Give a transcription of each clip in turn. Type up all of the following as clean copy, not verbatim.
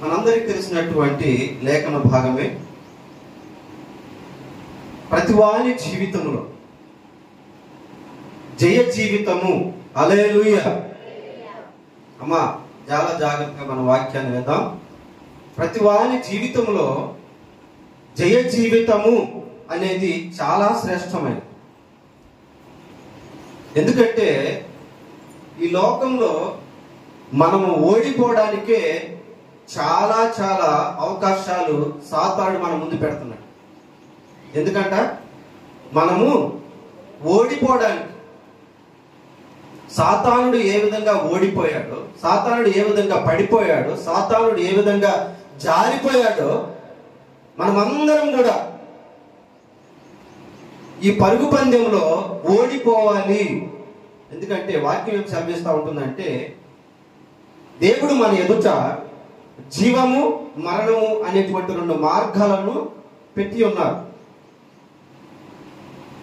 మనందరికీ తెలిసినటువంటి లేఖన భాగమే. ప్రతివాని జీవితంలో జయ జీవితము. హల్లెలూయా. అమ్మా చాలా జాగ్రత్తగా మన వాక్యాన్ని విందాం. ప్రతివాని జీవితంలో జయ జీవితము అనేది చాలా శ్రేష్టమైనది. ఎందుకంటే ఈ లోకంలో మనము ఓడిపోవడానికే చాలా చాలా అవకాశాలు సాతానుడు మన ముందు పెడుతున్నాడు. ఎందుకంట మనము ఓడిపోవడానికి సాతానుడు ఏ విధంగా ఓడిపోయాడో, సాతానుడు ఏ విధంగా పడిపోయాడో, సాతానుడు ఏ విధంగా జారిపోయాడో మనమందరం కూడా ఈ పరుగు పందెంలో ఓడిపోవాలి. ఎందుకంటే వాక్యం ఏం సెలవిస్తూ ఉంటుందంటే, దేవుడు మన ఎదుట జీవము మరణము అనేటువంటి 2 మార్గాలను పెట్టి ఉన్నారు.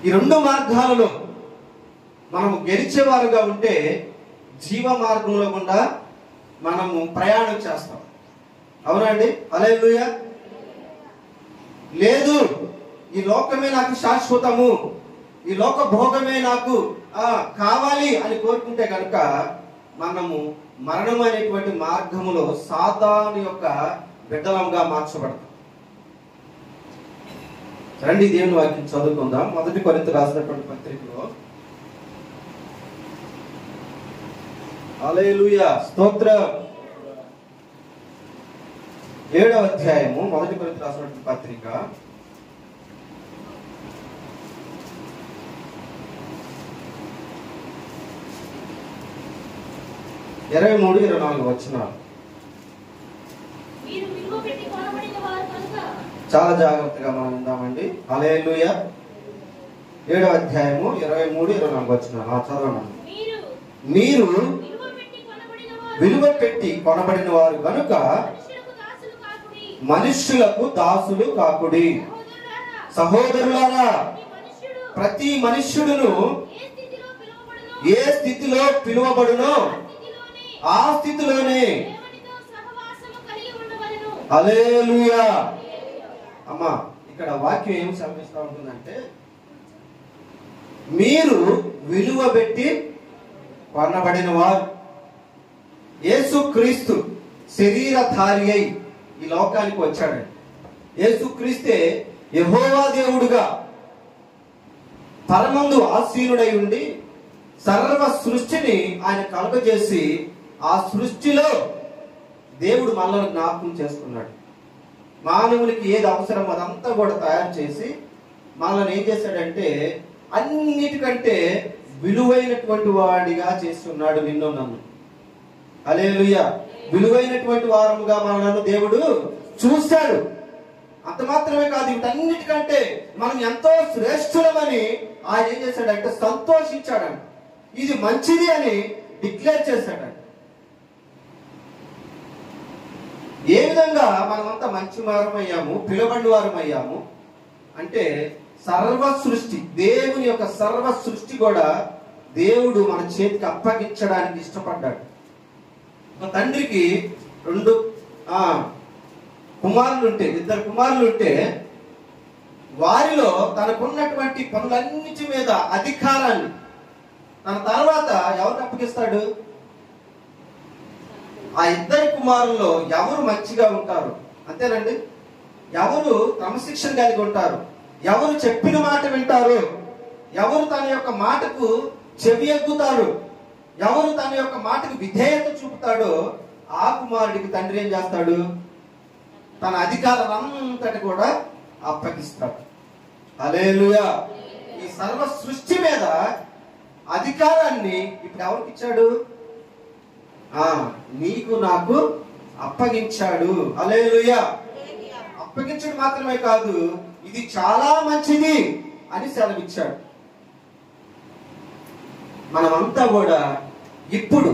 ఈ 2 మార్గాలలో మనము గెలిచేవారుగా ఉంటే జీవ మార్గంలో గుండా మనము ప్రయాణం చేస్తాం. అవునండి? హల్లెలూయా. లేదు, ఈ లోకమే నాకు శాశ్వతము, ఈ లోక భోగమే నాకు కావాలి అని కోరుకుంటే కనుక మనము మరణం అనేటువంటి మార్గములో సాతాను యొక్క బిడ్డలంగా మార్చబడతాం. రండి దేవుని వాక్యం చదువుకుందాం. 1 కొరింథీ రాసినటువంటి పత్రికలో, హల్లెలూయా, స్తోత్రం, 7వ అధ్యాయము 1 కొరింథీ రాసినటువంటి పత్రిక 23-24 వచనాలు. చాలా జాగ్రత్తగా మనం విందామండి. హల్లెలూయా. 7వ అధ్యాయము 23-24 వచనాలు చదవండి. మీరు విలువ పెట్టి కొనబడిన వారు కనుక మనుష్యులకు దాసులు కాకుడి. సహోదరులారా, ప్రతి మనుష్యుడును ఏ స్థితిలో పిలువబడునో ఆ స్థితిలోనే. హల్లెలూయా. అమ్మా ఇక్కడ వాక్యం ఏం సెలవిస్తూ ఉంటుందంటే, మీరు విలువ పెట్టి కొనబడిన వారు. యేసుక్రీస్తు శరీరధారి అయి ఈ లోకానికి వచ్చాడండి. యేసుక్రీస్తే యెహోవా దేవుడుగా పరమందు ఆసీనుడై ఉండి సర్వ సృష్టిని ఆయన కలుగజేసి ఆ సృష్టిలో దేవుడు మనల్ని జ్ఞాపకం చేసుకున్నాడు. మానవునికి ఏది అవసరం అదంతా కూడా తయారు చేసి మనల్ని ఏం చేశాడంటే అన్నిటికంటే విలువైనటువంటి వాడిగా చేస్తున్నాడు నిన్ను నన్ను. హల్లెలూయా. విలువైనటువంటి వారముగా మనల్ని దేవుడు చూశాడు. అంత మాత్రమే కాదు, వీటన్నిటికంటే మనం ఎంతో శ్రేష్ఠులమని ఆయన ఏం చేశాడంటే సంతోషించాడంట. ఇది మంచిది అని డిక్లేర్ చేశాడంట. ఏ విధంగా మనమంతా మంచి వారమయ్యాము, పిలువబడిన వారమయ్యాము అంటే సర్వ సృష్టి, దేవుని యొక్క సర్వ సృష్టి కూడా దేవుడు మన చేతికి అప్పగించడానికి ఇష్టపడ్డాడు. ఒక తండ్రికి 2 కుమారులు ఉంటే, 2 కుమారులు ఉంటే వారిలో తనకున్నటువంటి పనులన్నిటి మీద అధికారాన్ని తన తర్వాత ఎవరికి అప్పగిస్తాడు? ఆ 2 కుమారుల్లో ఎవరు మంచిగా ఉంటారు, అంతేనండి, ఎవరు క్రమశిక్షణ కలిగి ఉంటారు, ఎవరు చెప్పిన మాట వింటారు, ఎవరు తన యొక్క మాటకు చెవి ఎగ్గుతారు, ఎవరు తన యొక్క మాటకు విధేయత చూపుతాడో ఆ కుమారుడికి తండ్రి ఏం చేస్తాడు? తన అధికారం అంతటి కూడా అప్పగిస్తాడు. హల్లెలూయా. ఈ సర్వ సృష్టి మీద అధికారాన్ని ఇప్పుడు ఎవరికి ఇచ్చాడు? నీకు నాకు అప్పగించాడు. హల్లెలూయా. అప్పగించడం మాత్రమే కాదు, ఇది చాలా మంచిది అని సెలవిచ్చాడు. మనమంతా కూడా ఇప్పుడు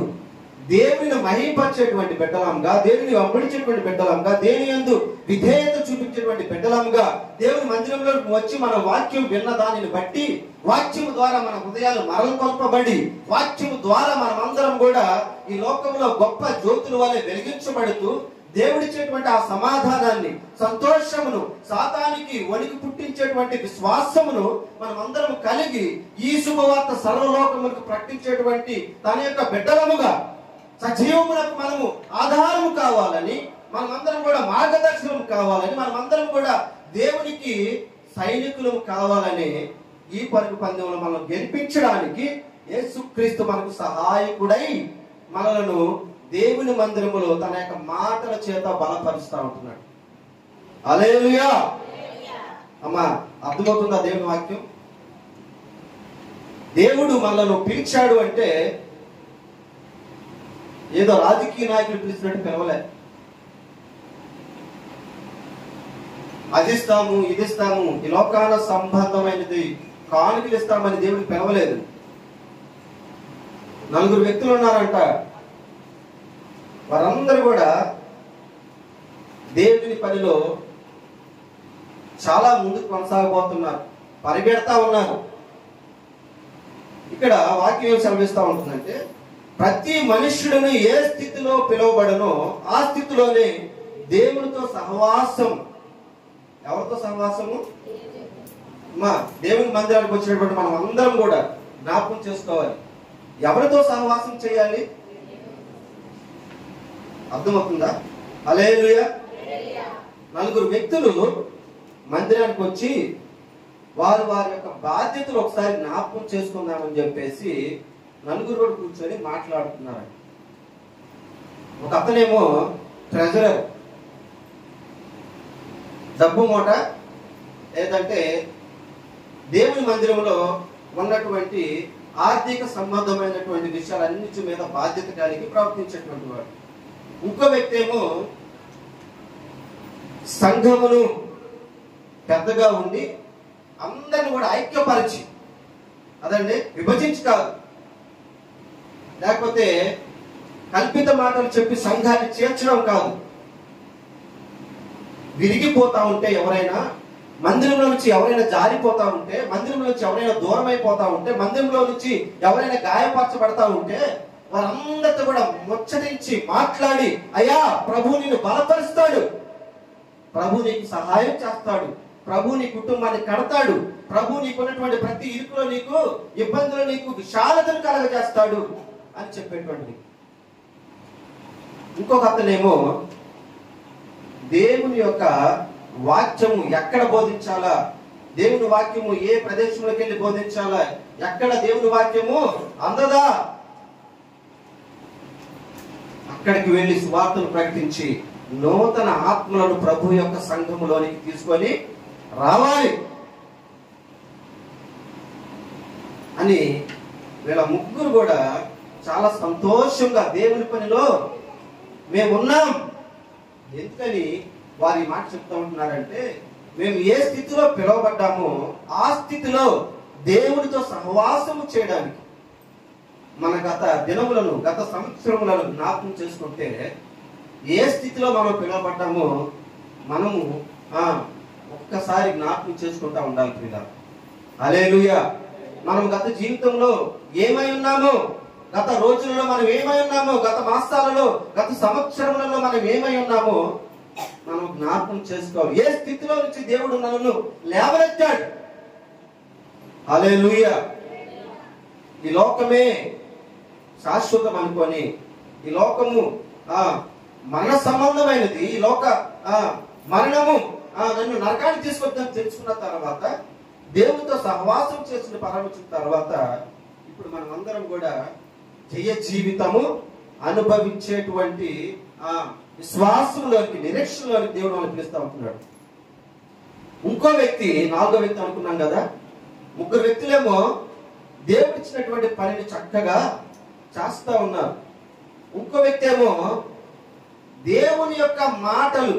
దేవుని మహిమపరిచేటువంటి బిడ్డలంగా, దేవుని వెంబడించేటువంటి బిడ్డలంగా, దేవుని యందు విధేయత చూపించేటువంటి బిడ్డలంగా దేవుని మందిరంలో వచ్చి మన వాక్యం విన్న దానిని బట్టి, వాక్యం ద్వారా మన హృదయాలు మరల్కొల్పబడి, వాక్యం ద్వారా మనమందరం కూడా ఈ లోకంలో గొప్ప జ్యోతుల వలె వెలిగించబడుతూ దేవుడిచ్చేటువంటి ఆ సమాధానాన్ని, సంతోషమును, సాతానికి వణికి పుట్టించేటువంటి విశ్వాసమును మనం అందరం కలిగి ఈ శుభవార్త సర్వలోకములకు ప్రకటించేటువంటి తన యొక్క బిడ్డలముగా సజీవములకు మనము ఆధారము కావాలని, మనమందరం కూడా మార్గదర్శనం కావాలని, మనమందరం కూడా దేవునికి సైనికులు కావాలని ఈ పరుగు పందెంలో మనం గెలిపించడానికి యేసుక్రీస్తు మనకు సహాయకుడై మనలను దేవుని మందిరములో తన యొక్క మాటల చేత బలపరుస్తూ ఉంటున్నాడు. హల్లెలూయా. అమ్మా, అర్థమవుతుందా దేవుని వాక్యం? దేవుడు మనలను పిలిచాడు అంటే ఏదో రాజకీయ నాయకులు పిలిచినట్టు పిలవలే. అది ఇస్తాము, ఇది ఇస్తాము, ఈ లోకాల సంబంధమైనది కానుకలు ఇస్తామని దేవుడికి పిలవలేదు. 4 వ్యక్తులు ఉన్నారంట. వారందరూ కూడా దేవుని పనిలో చాలా ముందుకు కొనసాగబోతున్నారు, పరిగెడతా ఉన్నారు. ఇక్కడ వాక్యం సెలవిస్తా ఉంటుందంటే, ప్రతి మనుష్యుడిని ఏ స్థితిలో పిలువబడనో ఆ స్థితిలోనే దేవునితో సహవాసం. ఎవరితో సహవాసము? దేవుని మందిరానికి వచ్చినటువంటి మనం అందరం కూడా జ్ఞాపకం చేసుకోవాలి. ఎవరితో సహవాసం చేయాలి? అర్థమవుతుందా? హల్లెలూయా. 4 వ్యక్తులు మందిరానికి వచ్చి వారి యొక్క బాధ్యతలు ఒకసారి జ్ఞాపకం చేసుకుందామని చెప్పేసి 4 కూడా కూర్చొని మాట్లాడుతున్నారు. ఒక అతనేమో ట్రెజరర్, డబ్బు మూట, లేదంటే దేవుని మందిరంలో ఉన్నటువంటి ఆర్థిక సంబంధమైనటువంటి విషయాలన్నిటి మీద బాధ్యత కలిగి ప్రవర్తించేటువంటి వాడు. ఇంకో వ్యక్తి ఏమో సంఘమును పెద్దగా ఉండి అందరిని కూడా ఐక్యపరిచి, అదండి విభజించి కాదు, లేకపోతే కల్పిత మాటలు చెప్పి సంఘాన్ని చేర్చడం కాదు. విరిగిపోతా ఉంటే ఎవరైనా, మందిరంలో నుంచి ఎవరైనా జారిపోతా ఉంటే, మందిరంలో నుంచి ఎవరైనా దూరం అయిపోతా ఉంటే, మందిరంలో నుంచి ఎవరైనా గాయపరచబడతా ఉంటే వారందరితో కూడా ముచ్చటించి మాట్లాడి, అయ్యా ప్రభు నిన్ను బలపరుస్తాడు, ప్రభు నీకు సహాయం చేస్తాడు, ప్రభు నీ కుటుంబాన్ని కడతాడు, ప్రభు నీకున్నటువంటి ప్రతి ఇరుకులో నీకు ఇబ్బందులు నీకు విశాలతను కలగజేస్తాడు అని చెప్పేటువంటిది. ఇంకొక అతనేమో దేవుని యొక్క వాక్యము ఎక్కడ బోధించాలా, దేవుని వాక్యము ఏ ప్రదేశంలోకి వెళ్ళి బోధించాలా, ఎక్కడ దేవుని వాక్యము అందదా అక్కడికి వెళ్ళి సువార్తను ప్రకటించి నూతన ఆత్మలను ప్రభు యొక్క సంఘములోనికి తీసుకొని రావాలి అని వీళ్ళ ముగ్గురు కూడా చాలా సంతోషంగా దేవుని పనిలో మేమున్నాం. ఎందుకని వారి మాట చెప్తా ఉంటున్నారంటే, మేము ఏ స్థితిలో పిలువబడ్డామో ఆ స్థితిలో దేవునితో సహవాసము చేయడానికి మన గత దినములను, గత సంవత్సరములను జ్ఞాపకం చేసుకుంటే ఏ స్థితిలో మనం పిలువబడ్డామో మనము ఒక్కసారి జ్ఞాపకం చేసుకుంటా ఉండాలి ప్రియులారా. హల్లెలూయా. మనం గత జీవితంలో ఏమై ఉన్నామో, గత రోజులలో మనం ఏమై ఉన్నామో, గత మాసాలలో, గత సంవత్సరములలో మనం ఏమై ఉన్నామో మనం జ్ఞాపకం చేసుకోవాలి. ఏ స్థితిలో నుంచి దేవుడు నన్ను లేవనెత్తాడు. హల్లెలూయా. ఈ లోకమే శాశ్వతం అనుకొని, ఈ లోకము మరణ సంబంధమైనది, ఈ లోక మరణము నన్ను నరకానికి తీసుకొద్దని తెలుసుకున్న తర్వాత, దేవునితో సహవాసం చేసిన ప్రారంభించిన తర్వాత, ఇప్పుడు మనం అందరం కూడా జయ జీవితము అనుభవించేటువంటి విశ్వాసంలోకి, నిరీక్షణలోకి దేవుడు మనం పిలుస్తూ ఉంటున్నాడు. ఇంకో వ్యక్తి, 4వ వ్యక్తి అనుకున్నాం కదా. 3 వ్యక్తులేమో దేవుడు ఇచ్చినటువంటి పనిని చక్కగా చేస్తా ఉన్నారు. ఇంకో వ్యక్తి ఏమో దేవుని యొక్క మాటలు,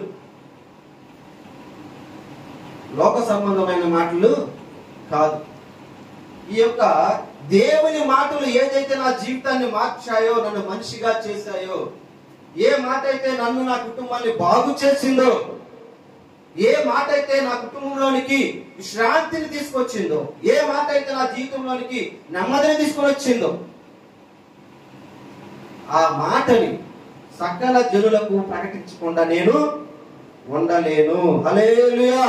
లోక సంబంధమైన మాటలు కాదు, ఈ యొక్క దేవుని మాటలు ఏదైతే నా జీవితాన్ని మార్చాయో, నన్ను మనిషిగా చేశాయో, ఏ మాట అయితే నన్ను, నా కుటుంబాన్ని బాగు చేసిందో, ఏ మాట అయితే నా కుటుంబంలోనికి విశ్రాంతిని తీసుకొచ్చిందో, ఏ మాట అయితే నా జీవితంలోనికి నెమ్మదిని తీసుకొని వచ్చిందో, ఆ మాటని సకల జనులకు ప్రకటించకుండా నేను ఉండలేను. హల్లెలూయా.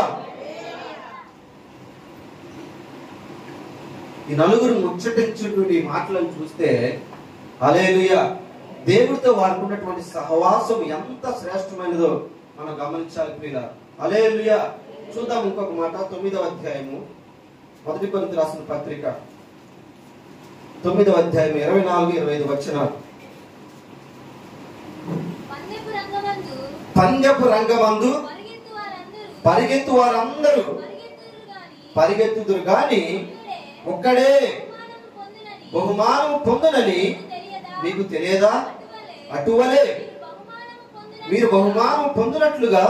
ఈ నలుగురు ముచ్చటించుకునే మాటలను చూస్తే హల్లెలూయా, దేవుడితో వారికి ఉన్నటువంటి సహవాసం ఎంత శ్రేష్టమైనదో మనం గమనించాలి ప్రియులారా. హల్లెలూయా. చూద్దాం ఇంకొక మాట, 9వ అధ్యాయము 1 కొరింథీయులకు రాసిన పత్రిక 9వ అధ్యాయం 24-25 వచనాలు. పందెపు రంగమందు పరిగెత్తు వారందరూ పరిగెత్తుదురు గాని ఒక్కడే బహుమానం పొందునని మీకు తెలియదా? అటువలే మీరు బహుమానం పొందినట్లుగా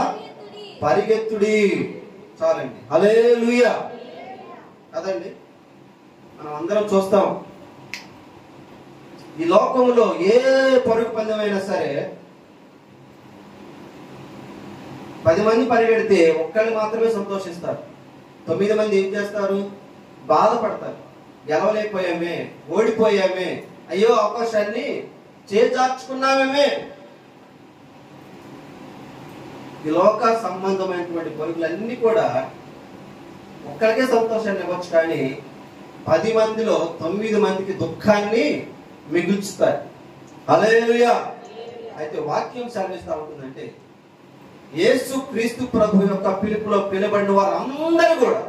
పరిగెత్తుడి. చాలండి. హల్లెలూయా కదండి. మనం అందరం చూస్తాం, ఈ లోకంలో ఏ పరుగు పందెమైనా సరే 10 మంది పరిగెడితే ఒక్కళ్ళు మాత్రమే సంతోషిస్తారు. 9 మంది ఏం చేస్తారు? బాధపడతారు. గెలవలేకపోయామే, ఓడిపోయామే, అయ్యో అవకాశాన్ని చేజార్చుకున్నామే. ఈ లోక సంబంధమైనటువంటి పరుగులన్నీ కూడా ఒక్కరికే సంతోషాన్ని ఇవ్వచ్చు, కానీ 10 మందిలో 9 మందికి దుఃఖాన్ని మిగుల్చుతారు. హల్లెలూయా. అయితే వాక్యం సెలవిస్తా ఉంటుందంటే, యేసు క్రీస్తు ప్రభు యొక్క పిలుపులో పిలువబడిన వారు అందరూ కూడా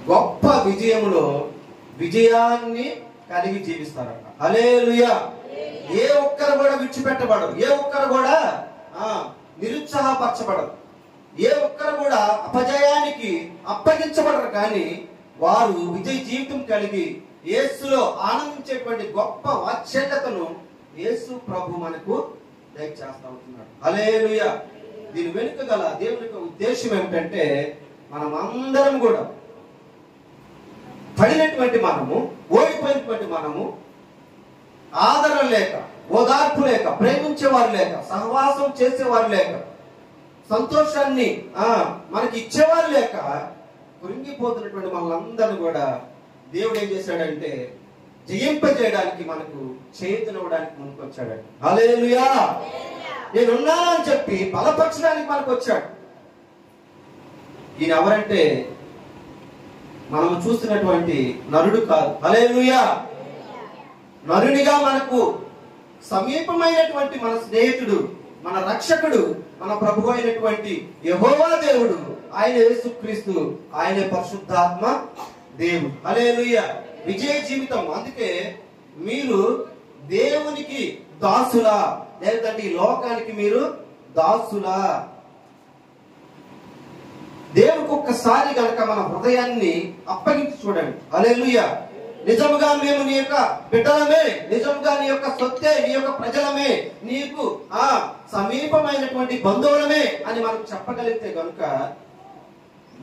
గొప్ప విజయములో విజయాన్ని కలిగి జీవిస్తారట. హల్లెలూయా. ఏ ఒక్కరు కూడా విడిచిపెట్టబడరు, ఏ ఒక్కరు కూడా నిరుత్సాహపరచబడరు, ఏ ఒక్కరు కూడా అపజయానికి అప్పగించబడరు, కానీ వారు విజయ జీవితం కలిగి యేసులో ఆనందించేటువంటి గొప్ప వాత్సల్యతను యేసు ప్రభు మనకు దయచేస్తా ఉంటున్నాడు. హల్లెలూయా. దీని వెనుక గల దేవుని యొక్క ఉద్దేశం ఏమిటంటే, మనం అందరం కూడా పడినటువంటి మనము, ఓడిపోయినటువంటి మనము, ఆదరణ లేక, ఓదార్పు లేక, ప్రేమించేవారు లేక, సహవాసం చేసేవారు లేక, సంతోషాన్ని మనకి ఇచ్చేవారు లేక కృంగిపోతున్నటువంటి మనందరినీ కూడా దేవుడు ఏం చేశాడంటే, జయింపజేయడానికి, మనకు చేతునివ్వడానికి ముందుకు వచ్చాడు. హల్లెలూయా. నేనున్నానని చెప్పి బలపరచడానికి మనకు వచ్చాడు. ఈయన ఎవరంటే మనము చూస్తున్నటువంటి నరుడు కాదు. హల్లెలూయా. నరునిగా మనకు సమీపమైనటువంటి మన స్నేహితుడు, మన రక్షకుడు, మన ప్రభు అయినటువంటి యెహోవా దేవుడు, ఆయన యేసుక్రీస్తు, ఆయనే పరిశుద్ధాత్మ దేవుడు. హల్లెలూయా. విజయ జీవితం. అందుకే మీరు దేవునికి దాసులా, లేదంటే ఈ లోకానికి మీరు దాసులా? దేవునికి ఒక్కసారి గనక మన హృదయాన్ని అప్పగించి చూడండి. హల్లెలూయా. నిజముగా మేము నీ యొక్క బిడ్డలమే, నిజముగా నీ యొక్క సొత్తే, నీ యొక్క ప్రజలమే, నీకు సమీపమైనటువంటి బంధువులమే అని మనం చెప్పగలిగితే గనుక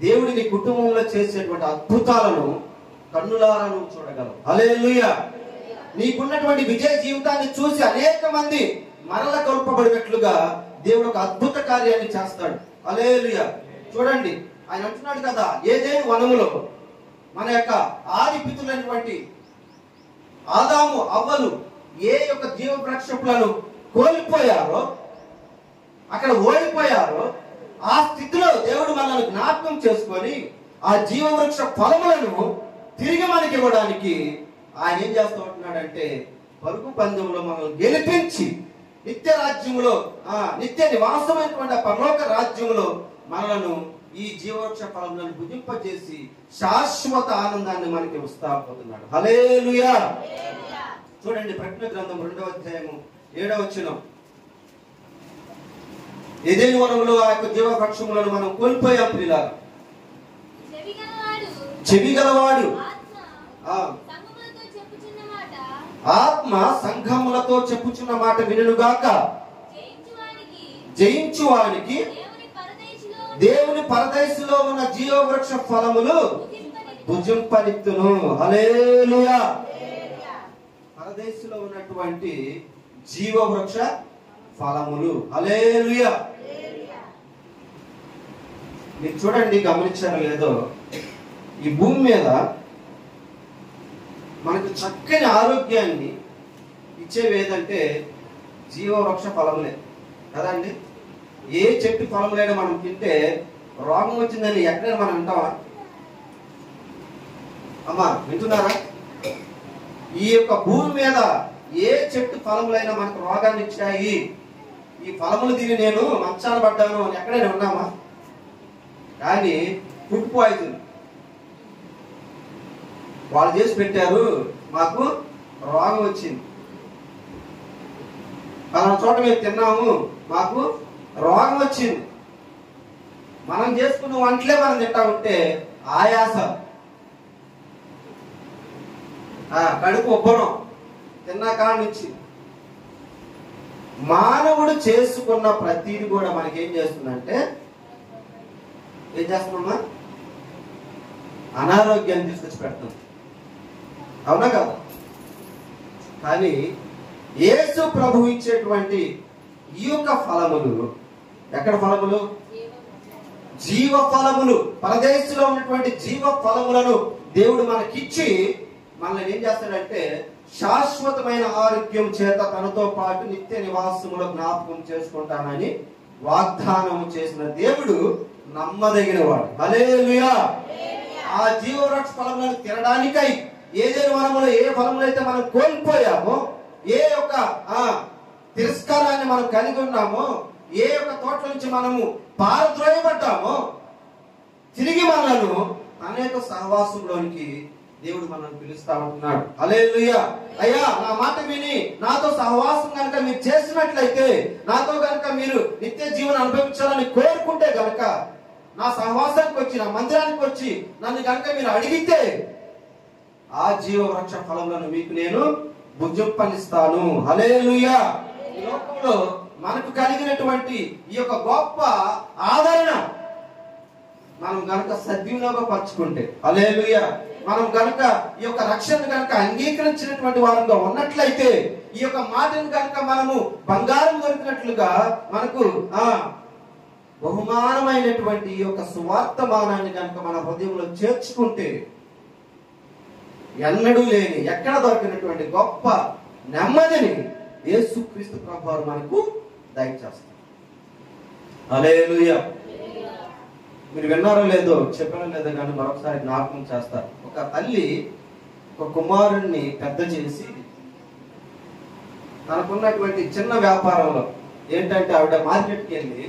దేవుడి నీ కుటుంబంలో చేసేటువంటి అద్భుతాలను కన్నులారా నువ్వు చూడగలవు. హల్లెలూయా. నీకున్నటువంటి విజయ జీవితాన్ని చూసి అనేక మంది మరల కల్పబడినట్లుగా దేవుడు ఒక అద్భుత కార్యాన్ని చేస్తాడు. హల్లెలూయా. చూడండి, ఆయన అంటున్నాడు కదా, ఏదేను వనములో మన యొక్క ఆది పితరులైనటువంటి ఆదాము అవ్వలు ఏ యొక్క జీవ వృక్షములను కోల్పోయారో, అక్కడ ఓడిపోయారో, ఆ స్థితిలో దేవుడు మనల్ని జ్ఞాపకం చేసుకొని ఆ జీవవృక్ష ఫలములను తిరిగి మనకి ఇవ్వడానికి ఆయన ఏం చేస్తూ ఉంటున్నాడంటే, పరుగు పందెంలో మనల్ని గెలిపించి నిత్య రాజ్యములో, నిత్య నివాసమైనటువంటి పరలోక రాజ్యములో మనలను ఈ జీవవృక్ష ఫలములను భుజింపజేసి శాశ్వత ఆనందాన్ని మనకి ఇస్తాపోతున్నాడు. హల్లెలూయా. చూడండి, ప్రకటన గ్రంథం 2వ అధ్యాయము 7వ వచనం. ఏదేను వనంలో ఆ యొక్క జీవ వృక్షములను మనం కోల్పోయాం ప్రియులారా. చెవిగలవాడు ఆత్మ సంఘములతో చెప్పుచున్న మాట వినుగాక. జయించువానికి దేవుని పరదేశంలో ఉన్న జీవవృక్ష ఫలములు భుజింపనిత్తును. హల్లెలూయా. పరదేశంలో ఉన్నటువంటి జీవవృక్ష ఫలములు. హల్లెలూయా. మీరు చూడండి, గమనించారో లేదో, ఈ భూమి మీద మనకు చక్కని ఆరోగ్యాన్ని, ఇచ్చేవి ఏదంటే జీవవృక్ష ఫలములే కదండి. ఏ చెట్టు ఫలములైనా మనం తింటే రోగం వచ్చిందని ఎక్కడైనా మనం వింటామా? అమ్మా వింటున్నారా? ఈ యొక్క భూమి మీద ఏ చెట్టు ఫలములైనా మనకు రోగాన్ని ఇచ్చాయి, ఈ ఫలములు తిని నేను మంచాన పడ్డాను అని ఎక్కడైనా ఉన్నామా? కానీ ఫుడ్ పాయిజన్ వాళ్ళు చేసి పెట్టారు, మాకు రోగం వచ్చింది. పలానా చోట మేము తిన్నాము, మాకు రోగం వచ్చింది. మనం చేసుకున్న వంటలే మనం తింటా ఉంటే ఆయాస, కడుపు ఉబ్బరం తిన్నా కాడ నుంచి. మానవుడు చేసుకున్న ప్రతిది కూడా మనకేం చేస్తుందంటే ఏం చేస్తున్నామా? అనారోగ్యాన్ని తీసుకొచ్చి పెడుతుంది. అవునా కదా? కానీ యేసు ప్రభు ఇచ్చేటువంటి ఈ యొక్క ఫలములు ఎక్కడ ఫలములు? జీవ ఫలములు. పరదేశంలో ఉన్నటువంటి జీవ ఫలములను దేవుడు మనకిచ్చి మనల్ని ఏం చేస్తాడంటే శాశ్వతమైన ఆరోగ్యం చేత తనతో పాటు నిత్య నివాసములో జ్ఞాపకం చేసుకుంటానని వాగ్దానం చేసిన దేవుడు నమ్మదగిన వాడు. హల్లెలూయా. ఆ జీవవృక్ష ఫలములను తినడానికై ఏదైనా వనములో ఏ ఫలములు అయితే మనం కోల్పోయామో, ఏ యొక్క తిరస్కారాన్ని మనం కలిగి ఉన్నామో, ఏ యొక్క తోటల నుంచి మనము పారద్రోయబడ్డామో, తిరిగి మనలను అనేక సహవాసంలోనికి దేవుడు మనల్ని పిలుస్తా ఉంటున్నాడు. హల్లెలూయా. అయ్యా నా మాట విని నాతో సహవాసం కనుక మీరు చేసినట్లయితే, నాతో కనుక మీరు నిత్య జీవనం అనుభవించాలని కోరుకుంటే గనక, నా సహవాసానికి వచ్చి నా మందిరానికి వచ్చి నన్ను కనుక మీరు అడిగితే ఆ జీవవృక్ష ఫలములను మీకు నేను భుజింపనిస్తాను. హల్లెలూయా. ఈ లోకంలో మనకు కలిగినటువంటి ఈ యొక్క గొప్ప ఆదరణ మనం గనక సద్వినియోగపరచుకుంటే, హల్లెలూయా, మనం గనక ఈ యొక్క రక్షణ గనక అంగీకరించినటువంటి వారంగా ఉన్నట్లయితే, ఈ యొక్క మాటను గనక మనము బంగారం దొరికినట్లుగా మనకు బహుమానమైనటువంటి ఈ యొక్క సువార్తమానాన్ని గనక మన హృదయంలో చేర్చుకుంటే, ఎన్నడూ లేని ఎక్కడ దొరికినటువంటి గొప్ప నెమ్మదిని యేసుక్రీస్తు ప్రభువారు మనకు దయచేస్తారు. హల్లెలూయా. మీరు విన్నారో లేదో, చెప్పారో లేదో కానీ మరొకసారి జ్ఞాపకం చేస్తారు. ఒక తల్లి ఒక కుమారుణ్ణి పెద్ద చేసి తనకున్నటువంటి చిన్న వ్యాపారంలో ఏంటంటే ఆవిడ మార్కెట్కి వెళ్ళి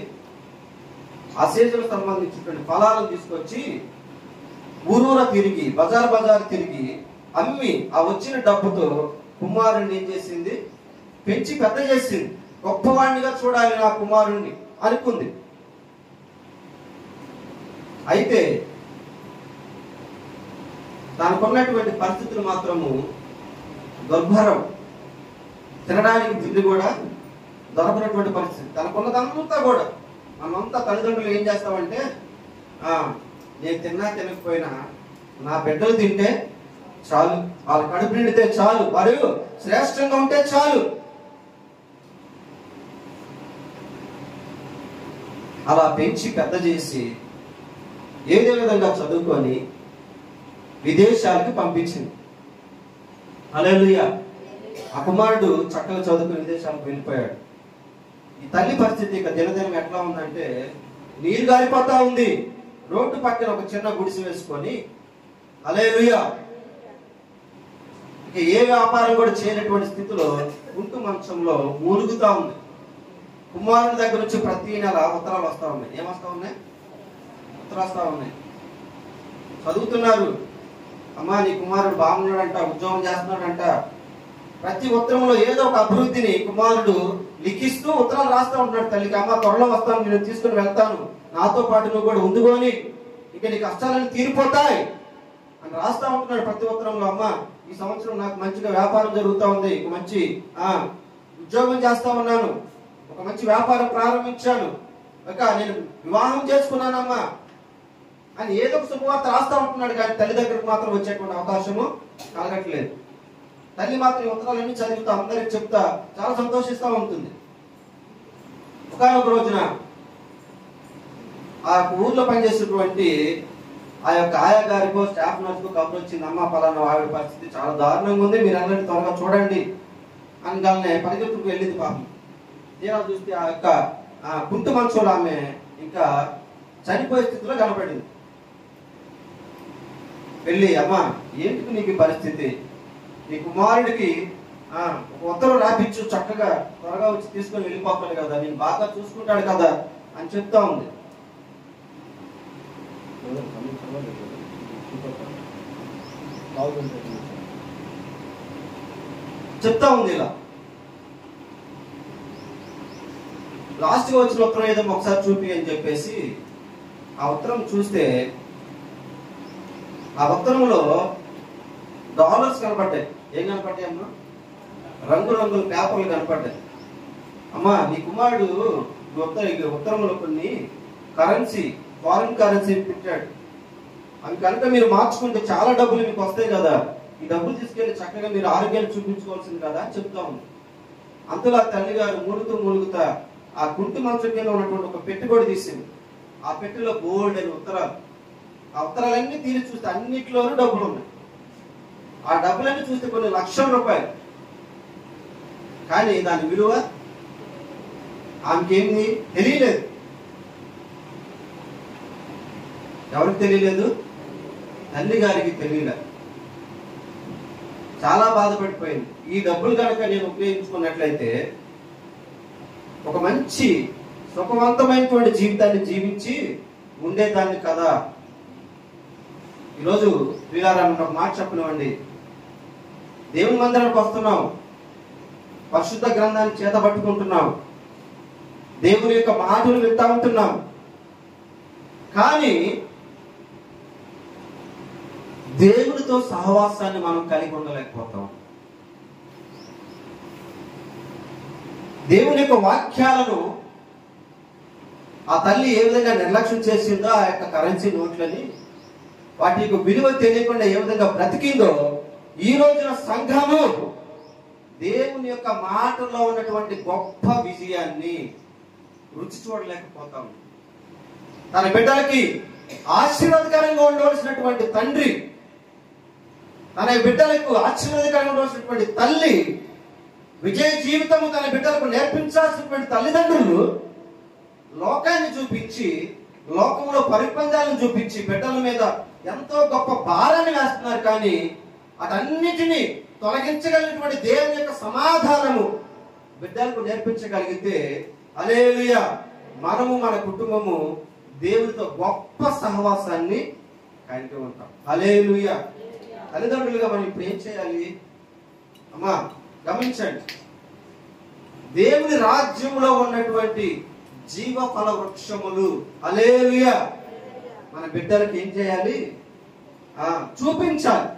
ఆ సీజన్కు సంబంధించినటువంటి ఫలాలను తీసుకొచ్చి ఊరూర తిరిగి బజార్ తిరిగి అమ్మి ఆ వచ్చిన డబ్బుతో కుమారుణ్ణి ఏం చేసింది? పెంచి పెద్ద చేసింది. గొప్పవాణ్ణిగా చూడాలి నా కుమారుణ్ణి అనుకుంది. అయితే తనకున్నటువంటి పరిస్థితులు మాత్రము దుర్భరం, తినడానికి తిండి కూడా దొరకనటువంటి పరిస్థితి. తనకున్నదంతా కూడా మనమంతా తల్లిదండ్రులు ఏం చేస్తామంటే, నేను తిన్నా తినకపోయినా నా బిడ్డలు తింటే చాలు, వాళ్ళ కడుపు నిండితే చాలు, వారు శ్రేష్టంగా ఉంటే చాలు. అలా పెంచి పెద్ద చేసి ఏదే విధంగా చదువుకొని విదేశాలకు పంపించింది. హల్లెలూయా. ఆ కుమారుడు చక్కగా చదువుకుని విదేశాలకు వెళ్ళిపోయాడు. ఈ తల్లి పరిస్థితి ఇక దినదినం ఎట్లా ఉందంటే, నీరు గారిపోతా ఉంది. రోడ్డు పక్కన ఒక చిన్న గుడిసె వేసుకొని, హల్లెలూయా, ఇక ఏ వ్యాపారం కూడా చేయనటువంటి స్థితిలో ఉంటూ మంచంలో మూలుగుతా ఉంది. కుమారుడి దగ్గర నుంచి ప్రతి నెల ఉత్తరాలు వస్తా ఉన్నాయి. ఏమొస్తా ఉన్నాయి? ఉత్తరాలు వస్తా ఉన్నాయి. చదువుతున్నారు, అమ్మా నీ కుమారుడు బాగున్నాడంట, ఉద్యోగం చేస్తున్నాడంట. ప్రతి ఉత్తరంలో ఏదో ఒక అభివృద్ధిని కుమారుడు లిఖిస్తూ ఉత్తరాలు రాస్తూ ఉంటున్నాడు తల్లికి. అమ్మ త్వరలో వస్తాను, నేను తీసుకుని వెళ్తాను, నాతో పాటు నువ్వు కూడా ఉందుకొని, ఇక నీ కష్టాలను తీరిపోతాయి అని రాస్తా ఉంటున్నాడు ప్రతి ఉత్తరంలో. అమ్మ ఈ సంవత్సరం నాకు మంచిగా వ్యాపారం జరుగుతూ ఉంది, ఒక మంచి ఉద్యోగం చేస్తా ఉన్నాను, ఒక మంచి వ్యాపారం ప్రారంభించాను, ఇక నేను వివాహం చేసుకున్నానమ్మా అని ఏదో ఒక శుభవార్త రాస్తా ఉంటున్నాడు. కానీ తల్లి దగ్గరకు మాత్రం వచ్చేటువంటి అవకాశము కలగట్లేదు. తల్లి మాత్రం ఉత్తరాలన్నీ చదువుతా అందరికి చెప్తా చాలా సంతోషిస్తూ ఉంటుంది. ఒకనొక రోజున ఆ ఊర్లో పనిచేసేటువంటి ఆ యొక్క ఆయా గారికో స్టాఫ్ నర్సుకో కబురు వచ్చింది, అమ్మ పలానా ఆవిడ పరిస్థితి చాలా దారుణంగా ఉంది, మీరు అందరినీ త్వరగా చూడండి అనగానే పరిగెత్తుకు వెళ్ళింది పాపం. తీరా చూస్తే ఆ యొక్క కుంటు మంచోడు ఆమె ఇంకా చనిపోయే స్థితిలో కనపడింది. వెళ్ళి, అమ్మా ఏంటికి నీకు పరిస్థితి, నీ కుమారుడికి ఒక ఉత్తరం రాపించు, చక్కగా త్వరగా వచ్చి తీసుకొని వెళ్ళిపోతాడు కదా, నేను బాగా చూసుకుంటాడు కదా అని చెప్తా ఉంది. చెప్తా ఉంది ఇలా. లాస్ట్గా వచ్చిన ఉత్తరం ఏదో ఒకసారి చూపి అని చెప్పేసి ఆ ఉత్తరం చూస్తే ఆ ఉత్తరంలో డాలర్స్ కనపడ్డాయి. ఏం కనపడ్డాయి అమ్మా? రంగురంగుల పేపర్లు కనపడ్డాయి. అమ్మా నీ కుమారుడు ఉత్తరంలో కొన్ని కరెన్సీ, ఫారిన్ కరెన్సీ పెట్టాడు, అవి కనుక మీరు మార్చుకుంటే చాలా డబ్బులు మీకు వస్తాయి కదా, ఈ డబ్బులు తీసుకెళ్లి చక్కగా మీరు ఆరోగ్యాన్ని చూపించుకోవాల్సింది కదా అని చెప్తా ఉంది. అంతలో ఆ తల్లి గారు మూలుగుతా ఆ కుంటి మంచం కింద ఉన్నటువంటి ఒక పెట్టి కూడా తీసింది. ఆ పెట్టెలో గోల్డ్ అని ఉత్తరాలు, ఆ ఉత్తరాలన్నీ తీసి చూస్తే అన్నిట్లోనూ డబ్బులు ఉన్నాయి. ఆ డబ్బులన్నీ చూస్తే కొన్ని లక్షల రూపాయలు. కానీ దాని విలువ ఆమెకేంది తెలియలేదు. ఎవరికి తెలియలేదు? తల్లి గారికి తెలియలేదు. చాలా బాధపడిపోయింది. ఈ డబ్బులు కనుక నేను ఉపయోగించుకున్నట్లయితే ఒక మంచి సుఖవంతమైనటువంటి జీవితాన్ని జీవించి ఉండేదాన్ని కదా. ఈరోజు ప్రియులారా ఒక మాట చెప్పనివ్వండి. దేవుని మందిరానికి వస్తున్నాం, పరిశుద్ధ గ్రంథాన్ని చేతబట్టుకుంటున్నాం, దేవుని యొక్క మాటలు వింటా ఉంటున్నాం. కానీ దేవునితో సహవాసాన్ని మనం కలిగి ఉండలేకపోతాం. దేవుని యొక్క వాక్యాలను ఆ తల్లి ఏ విధంగా నిర్లక్ష్యం చేసిందో, ఆ యొక్క కరెన్సీ నోట్లని వాటి యొక్క విలువ తెలియకుండా ఏ విధంగా బ్రతికిందో, ఈ రోజున సంఘము దేవుని యొక్క మాటల్లో ఉన్నటువంటి గొప్ప విజయాన్ని రుచి చూడలేకపోతాం. తన బిడ్డలకి ఆశీర్వాదకరంగా ఉండవలసినటువంటి తండ్రి, తన బిడ్డలకు ఆశీర్వాదకరంగా ఉండవలసినటువంటి తల్లి, విజయ జీవితము తన బిడ్డలకు నేర్పించాల్సినటువంటి తల్లిదండ్రులు లోకాన్ని చూపించి, లోకంలో పరిపందాలను చూపించి బిడ్డల మీద ఎంతో గొప్ప భారాన్ని వేస్తున్నారు. కానీ అటన్నిటినీ తొలగించగలిగినటువంటి దేవుని యొక్క సమాధానము బిడ్డలకు నేర్పించగలిగితే హల్లెలూయా, మనము మన కుటుంబము దేవునితో గొప్ప సహవాసాన్ని కలిగి ఉంటాం. హల్లెలూయా. తల్లిదండ్రులుగా మనం ఇప్పుడు ఏం చేయాలి? అమ్మా గమనించండి, దేవుని రాజ్యంలో ఉన్నటువంటి జీవ ఫల వృక్షములు హల్లెలూయా మన బిడ్డలకు ఏం చేయాలి? చూపించాలి.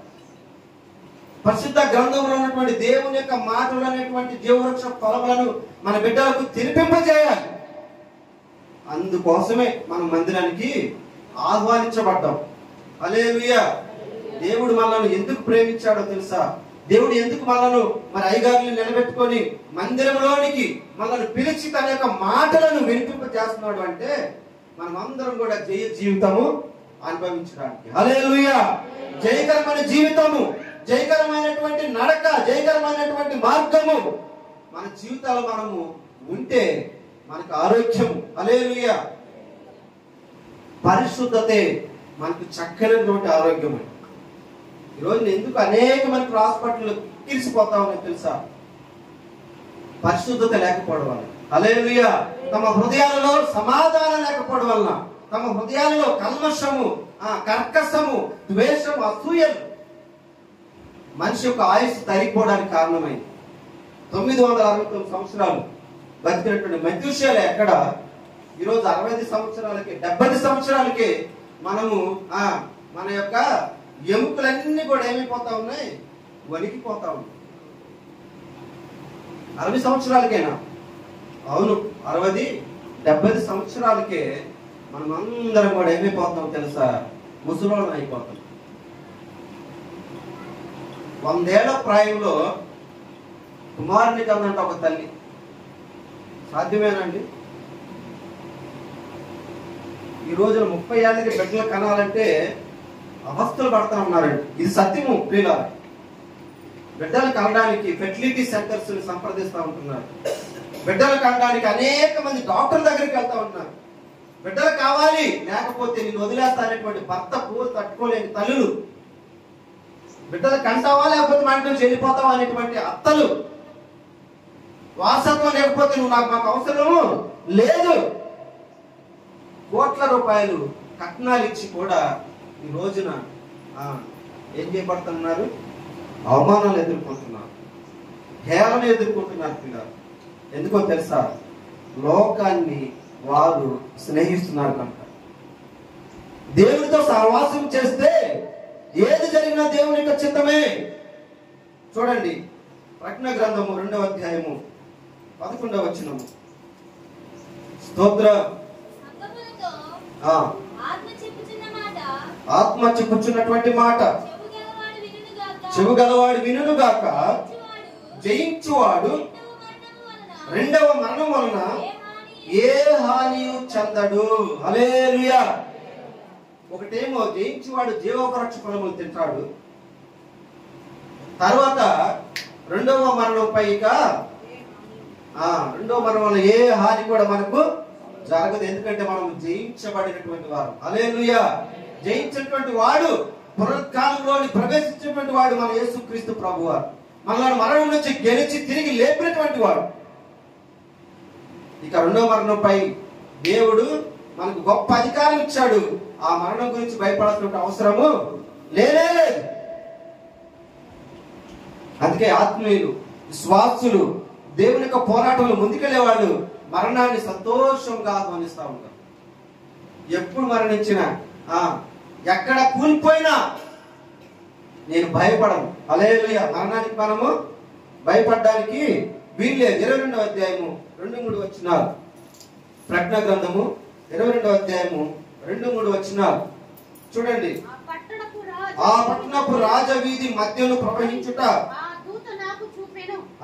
పరిశుద్ధ గ్రంథంలో ఉన్నటువంటి దేవుని యొక్క మాటలు అనేటువంటి జీవవృక్ష ఫలములను మన బిడ్డలకు తినిపింపజేయాలి. అందుకోసమే మనం మందిరానికి ఆహ్వానించబడ్డాం. హల్లెలూయా. దేవుడు మనల్ని ఎందుకు ప్రేమించాడో తెలుసా? దేవుడు ఎందుకు మనల్ని మరి అయ్యగారులు నిలబెట్టుకొని మందిరంలోనికి మనల్ని పిలిచి తన యొక్క మాటలను వినిపింపజేస్తున్నాడు అంటే మనమందరం కూడా జయ జీవితము అనుభవించడానికి. హల్లెలూయా. జయకరమైన జీవితము, జయకరమైనటువంటి నడక, జయకరమైనటువంటి మార్గము మన జీవితాలు మనము ఉంటే మనకు ఆరోగ్యము, హల్లెలూయా, పరిశుద్ధతే మనకు చక్కనటువంటి ఆరోగ్యము. ఈరోజు ఎందుకు అనేక మంది హాస్పిటల్ కిరిసిపోతా ఉన్నాయి తెలుసా? పరిశుద్ధత లేకపోవడం వల్ల. హల్లెలూయా. తమ హృదయాలలో సమాధానం లేకపోవడం వలన, తమ హృదయాలలో కల్మషము, కర్కశము, ద్వేషము, అసూయలు మనిషి యొక్క ఆయుష్ తరిగిపోవడానికి కారణమైంది. 969 సంవత్సరాలు బతికినటువంటి మధ్యుషాలు ఎక్కడ ఈరోజు 60 సంవత్సరాలకి 70 సంవత్సరాలకి మనము మన యొక్క ఎముకలన్నీ కూడా ఏమైపోతా ఉన్నాయి? వణికిపోతా ఉన్నాయి. 60 సంవత్సరాలకేనా? అవును, 60-70 సంవత్సరాలకే మనం అందరం కూడా ఏమైపోతాం తెలుసా? ముసలోళ్ళం అయిపోతాం. 100 ఏళ్ల ప్రాయంలో కుమారుని కన్నంట ఒక తల్లి. సాధ్యమేనండి? ఈ రోజున 30 ఏళ్ళకి బిడ్డలు కనాలంటే అవస్థలు పడతా ఉన్నారండి. ఇది సత్యము ప్రియులారా. బిడ్డలు కనడానికి ఫెర్టిలిటీ సెంటర్స్ సంప్రదిస్తూ ఉంటున్నారు. బిడ్డలు కనడానికి అనేక మంది డాక్టర్ల దగ్గరికి వెళ్తా ఉంటున్నారు. బిడ్డలు కావాలి, లేకపోతే నేను వదిలేస్తా అనేటువంటి భర్త పూలు తట్టుకోలేని తల్లులు, బిడ్డలు కంటావా లేకపోతే మా ఇంటి నుంచి వెళ్ళిపోతావా అనేటువంటి అత్తలు, వారసత్వం లేకపోతే నువ్వు మాకు అవసరము లేదు, కోట్ల రూపాయలు కట్నాలు ఇచ్చి కూడా ఈ రోజున ఏం చేయబడుతున్నారు? అవమానాలు ఎదుర్కొంటున్నారు, హేళన ఎదుర్కొంటున్నారు పిల్లలు. ఎందుకో తెలుసా? లోకాన్ని వారు స్నేహిస్తున్నారు కనుక. దేవునితో సహవాసం చేస్తే ఏది జరిగినా దేవుని యొక్క చిత్తమే. చూడండి, ప్రకటన గ్రంథము 2వ అధ్యాయము 11వ వచనము. స్తోత్రం. ఆత్మ చెప్పుచున్నటువంటి మాట చెవు గలవాడు వినుగాక. జయించువాడు రెండవ మరణం వలన ఏ హానియు చెందడు. హల్లెలూయా. ఒకటేమో జయించువాడు జీవోపరక్ష ఫలములు తింటాడు. తర్వాత రెండవ మరణంపై రెండవ మరణం వల్ల ఏ హాని కూడా మనకు జరగదు. ఎందుకంటే మనం జయించబడినటువంటి వారు. హల్లెలూయా. జయించినటువంటి వాడు, పునరుత్థానంలోని ప్రవేశించినటువంటి వాడు మన యేసుక్రీస్తు ప్రభువారు. మనల్ని మరణం నుంచి గెలిచి తిరిగి లేపినటువంటి వాడు. ఇక రెండవ మరణంపై దేవుడు మనకు గొప్ప అధికారం ఇచ్చాడు. ఆ మరణం గురించి భయపడాల్సిన అవసరము లేనే లేదు. అందుకే ఆత్మీయులు, విశ్వాసులు, దేవుని యొక్క పోరాటంలో ముందుకెళ్లే వాళ్ళు మరణాన్ని సంతోషంగా ఆహ్వానిస్తూ ఉంటారు. ఎప్పుడు మరణించినా, ఎక్కడ కూలిపోయినా నేను భయపడను. హల్లెలూయా. మరణానికి మనము భయపడడానికి వీల్లేదు. 22వ అధ్యాయము 2-3 వచనాలు. ప్రకటన గ్రంథము 22వ అధ్యాయము 2-3 వచనాలు చూడండి. ఆ పట్టణపు రాజవీధి మధ్యలో ప్రవహించుట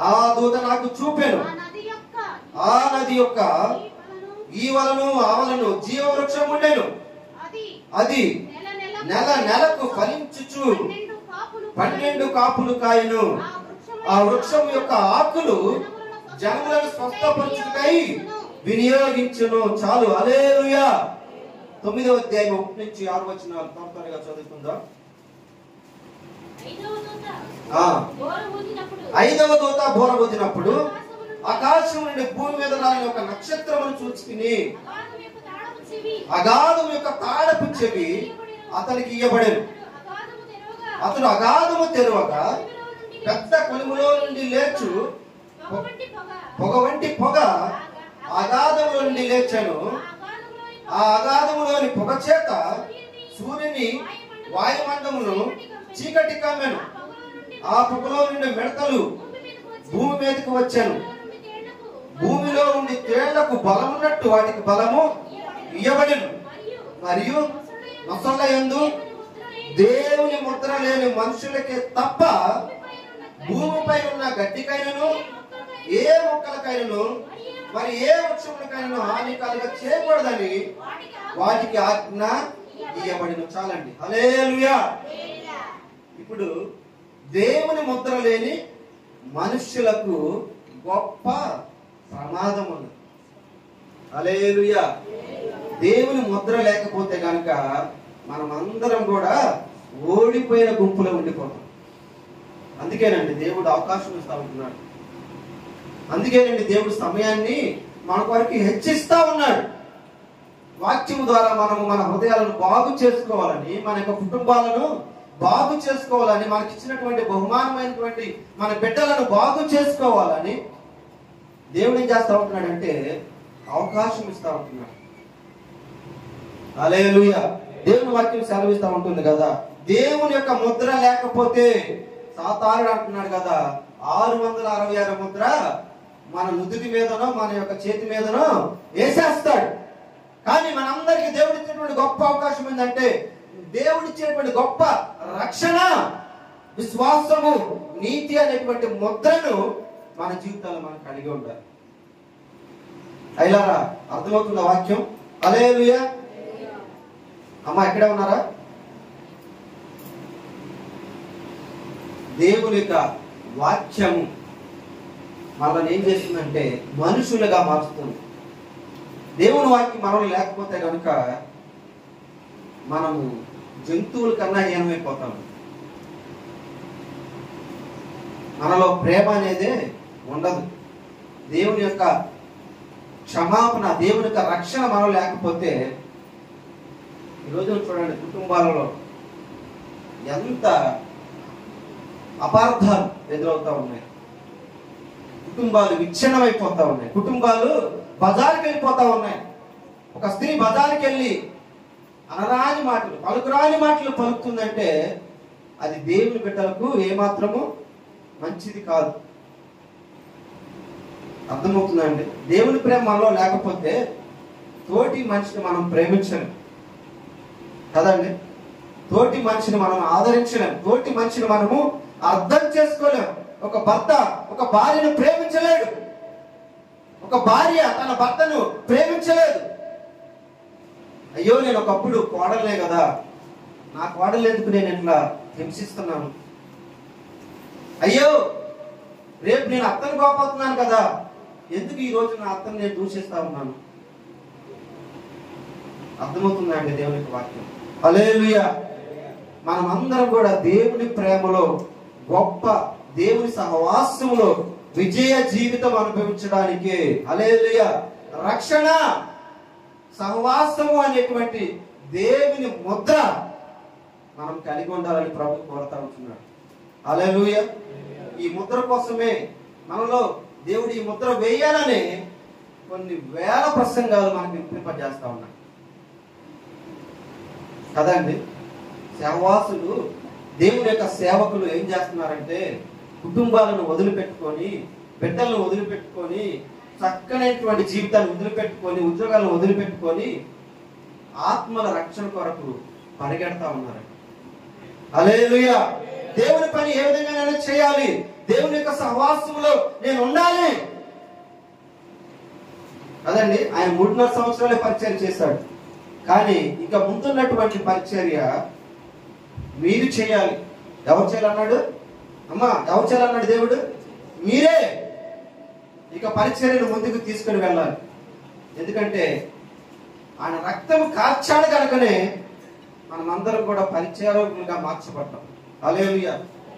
ఆ దూత నాకు చూపెను. ఆ నది యొక్క ఈ వలను ఆవలను జీవవృక్షం ఉండెను. అది నెల నెలకు ఫలించుచు 12 కాపులు కాయను. ఆ వృక్షం యొక్క ఆకులు జనములను స్వస్థపరచుటకై వినియోగించును. చాలు. హల్లెలూయా. 9వ అధ్యాయం 1-6 వచనాలు త్వరగా చదువుకుందాం. 5వ దూత బోర ఊదినప్పుడు ఆకాశం నుండి భూమి మీద రాని ఒక నక్షత్రమును చూచుకుని అగాధం యొక్క తాడపు చెవి అతనికి ఇయ్యబడెను. అతడు అగాధము తెరవగా పెద్ద కొలుములో నుండి లేచు పొగ వంటి పొగ అగాధములో నుండి లేచాను. ఆ అగాధములోని పొగ చేత సూర్యుని వాయుమండమును చీకటి కమ్మెను. ఆ పొగలో నుండి మిడతలు భూమి మీదకి వచ్చాను. భూమిలో ఉండి తేళ్లకు బలమున్నట్టు వాటికి బలము ఇయ్యబడెను. మరియు నొసళ్ళ యందు దేవుని ముద్ర లేని మనుషులకే తప్ప భూమిపై ఉన్న గడ్డికైనను ఏ మొక్కలకైనను మరి ఏ వృక్షములకైనా హాని కలుగ చేయకూడదని వాటికి ఆజ్ఞ ఇయ్యబడిన. చాలండి. హల్లెలూయా. ఇప్పుడు దేవుని ముద్ర లేని మనుష్యులకు గొప్ప ప్రమాదం ఉంది. హల్లెలూయా. దేవుని ముద్ర లేకపోతే కనుక మనం అందరం కూడా ఓడిపోయిన గుంపులో ఉండిపోతాం. అందుకేనండి దేవుడు అవకాశం ఇస్తా ఉంటున్నాడు. అందుకేనండి దేవుడు సమయాన్ని మన కొరకు హెచ్చిస్తా ఉన్నాడు. వాక్యం ద్వారా మనము మన హృదయాలను బాగు చేసుకోవాలని, మన యొక్క కుటుంబాలను బాగు చేసుకోవాలని, మనకి ఇచ్చినటువంటి బహుమానమైనటువంటి మన బిడ్డలను బాగు చేసుకోవాలని దేవుడు ఏం చేస్తా ఉంటున్నాడంటే అవకాశం ఇస్తా ఉంటున్నాడు. హల్లెలూయా. దేవుని వాక్యం సెలవిస్తా ఉంటుంది కదా, దేవుని యొక్క ముద్ర లేకపోతే సాతానుడు అంటున్నాడు కదా, 666 ముద్ర మన నుదుటి మీదనో మన యొక్క చేతి మీదనో వేసేస్తాడు. కానీ మనందరికి దేవుడు ఇచ్చినటువంటి గొప్ప అవకాశం ఏంటంటే, దేవుడు ఇచ్చినటువంటి గొప్ప రక్షణ, విశ్వాసము, నీతి అనేటువంటి ముద్రను మన జీవితాల్లో మనం కలిగి ఉండాలి. అయిలారా, అర్థమవుతున్న వాక్యం? హల్లెలూయా. అమ్మా ఎక్కడే ఉన్నారా? దేవుని యొక్క వాక్యము మనల్ని ఏం చేస్తుందంటే మనుషులుగా మారుస్తుంది. దేవుని వాక్యం మనలో లేకపోతే కనుక మనము జంతువుల కన్నా హీనమైపోతాము. మనలో ప్రేమ అనేదే ఉండదు. దేవుని యొక్క క్షమాపణ, దేవుని యొక్క రక్షణ మనలో లేకపోతే ఈరోజు చూడండి, కుటుంబాలలో ఎంత అపార్థాలు ఎదురవుతా ఉన్నాయి. కుటుంబాలు విచ్ఛిన్నమైపోతా ఉన్నాయి. కుటుంబాలు బజారుకి వెళ్ళిపోతా ఉన్నాయి. ఒక స్త్రీ బజారుకి వెళ్ళి అనరాని మాటలు, పలుకురాని మాటలు పలుకుతుందంటే అది దేవుని బిడ్డలకు ఏమాత్రము మంచిది కాదు. అర్థమవుతుందండి? దేవుని ప్రేమ మనలో లేకపోతే తోటి మనిషిని మనం ప్రేమించలేం కదండి. తోటి మనిషిని మనం ఆదరించలేం. తోటి మనిషిని మనము అర్థం చేసుకోలేం. ఒక భర్త ఒక భార్యను ప్రేమించలేడు. ఒక భార్య తన భర్తను ప్రేమించలేదు. అయ్యో, నేను ఒకప్పుడు కోడలే కదా, నా కోడలు ఎందుకు నేను ఇట్లా హింసిస్తున్నాను? అయ్యో, రేపు నేను అత్తను కోపడుతున్నాను కదా, ఎందుకు ఈ రోజు నా అత్తను నేను దూషిస్తా ఉన్నాను? అర్థమవుతుందా అండి దేవునికి వాక్యం? హల్లెలూయా. మనమందరం కూడా దేవుని ప్రేమలో, గొప్ప దేవుని సహవాసములో విజయ జీవితం అనుభవించడానికి, హల్లెలూయా, రక్షణ సహవాసము అనేటువంటి దేవుని ముద్ర మనం కలిగి ఉండాలని ప్రభు కోరుతా ఉంటున్నాడు. హల్లెలూయా. ఈ ముద్ర కోసమే మనలో దేవుడు ఈ ముద్ర వేయాలని కొన్ని వేల ప్రసంగాలు మనకు వినిపింపజేస్తా ఉన్నాయి కదండి. సేవవాసులు, దేవుని యొక్క సేవకులు ఏం చేస్తున్నారంటే కుటుంబాలను వదిలిపెట్టుకొని, బిడ్డలను వదిలిపెట్టుకొని, చక్కనైనటువంటి జీవితాన్ని వదిలిపెట్టుకొని, ఉద్యోగాలను వదిలిపెట్టుకొని ఆత్మల రక్షణ కొరకు పరిగెడతా ఉన్నారు. హల్లెలూయా. దేవుని పని ఏ విధంగా నేను చేయాలి? దేవుని యొక్క సహవాసంలో నేను ఉండాలి కదండి. ఆయన 3.5 సంవత్సరాలే పరిచర్య చేశాడు. కానీ ఇంకా ముందున్నటువంటి పరిచర్య మీరు చేయాలి. ఎవరు చేయాలన్నాడు? అమ్మా, ఎవరు చేయాలన్నాడు దేవుడు? మీరే ఇక పరిచర్యను ముందుకు తీసుకుని వెళ్ళాలి. ఎందుకంటే ఆయన రక్తం కార్చాడు కనుకనే మనమందరం కూడా పరిచర్యలుగా మార్చబడ్డాం. హల్లెలూయా.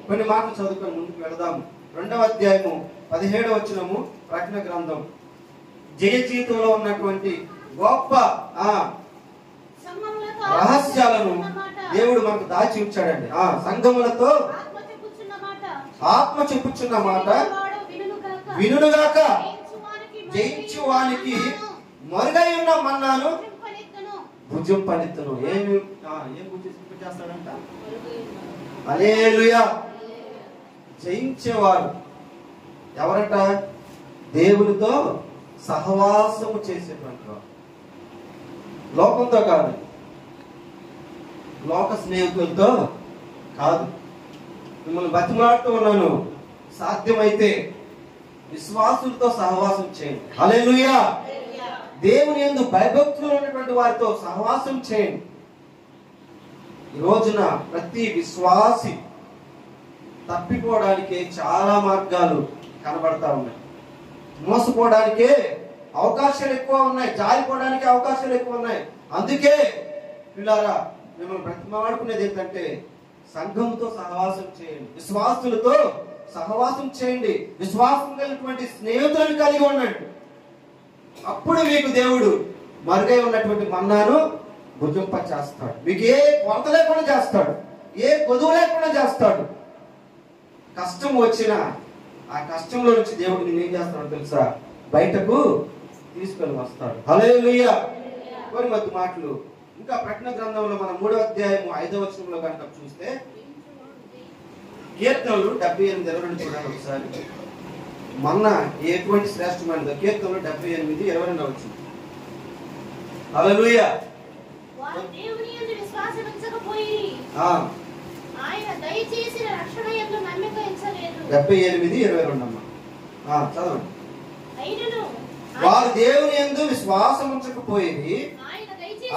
కొన్ని మాటలు చదువుకొని ముందుకు వెళదాము. 2వ అధ్యాయము 17వ వచనము, ప్రకటన గ్రంథం. జయ జీవితంలో ఉన్నటువంటి గొప్ప రహస్యాలను దేవుడు మనకు దాచి ఉంచాడండి. సంఘములతో ఆత్మ చెప్పుచున్న మాట వినుగాక, జయించు వానికి మరుగై ఉన్న మన్నాను భుజం పనిత్తును. ఏం భుజం చేస్తాడంట? హల్లెలూయా. జయించేవారు ఎవరంట? దేవునితో సహవాసము చేసేటువంటి వారు. లోకంతో కాదు, లోక స్నేహితులతో కాదు. మిమ్మల్ని బతిమాడుతూ ఉన్నాను, సాధ్యమైతే విశ్వాసులతో సహవాసం చేయండి. హల్లెలూయా. దేవుని యందు భయభక్తులు ఉన్నటువంటి వారితో సహవాసం చేయండి. ఈ రోజున ప్రతి విశ్వాసి తప్పిపోవడానికి చాలా మార్గాలు కనబడతా ఉన్నాయి. మోసపోవడానికే అవకాశాలు ఎక్కువ ఉన్నాయి. జారిపోవడానికి అవకాశాలు ఎక్కువ ఉన్నాయి. అందుకే పిల్లారా, మిమ్మల్ని బ్రతిమాడుకునేది ఏంటంటే సంఘంతో సహవాసం చేయండి, విశ్వాసులతో సహవాసం చేయండి, విశ్వాసం కలిగినటువంటి స్నేహితులను కలిగి ఉండండి. అప్పుడు మీకు దేవుడు మరుగై ఉన్నటువంటి మన్నాను భుజింప చేస్తాడు. మీకు ఏ కొరత లేకుండా చేస్తాడు, ఏ కొదువు లేకుండా చేస్తాడు. కష్టం వచ్చినా ఆ కష్టంలో నుంచి దేవుడు నేను ఏం చేస్తాడో తెలుసా? బయటకు తీసుకొని వస్తాడు. హల్లెలూయా. కొన్ని మధ్య మాటలు ఇంకా ప్రకటన గ్రంథంలో మన 3వ అధ్యాయము 5వ వచనంలో కనుక చూస్తే, కీర్తనలు 78:22 చూడండి ఒకసారి. మొన్న ఎటువంటి శ్రేష్టమైనదో కీర్తనలు 78:22 వచ్చింది. హల్లెలూయా. దేవుని యందు విశ్వాసముంచకపోయి ఆయన దయచేసిన రక్షణ యందు నమ్మిక ఉంచలేదు. 78:22 అమ్మా చదవండి. వారు దేవుని యందు విశ్వాసముంచకపోయి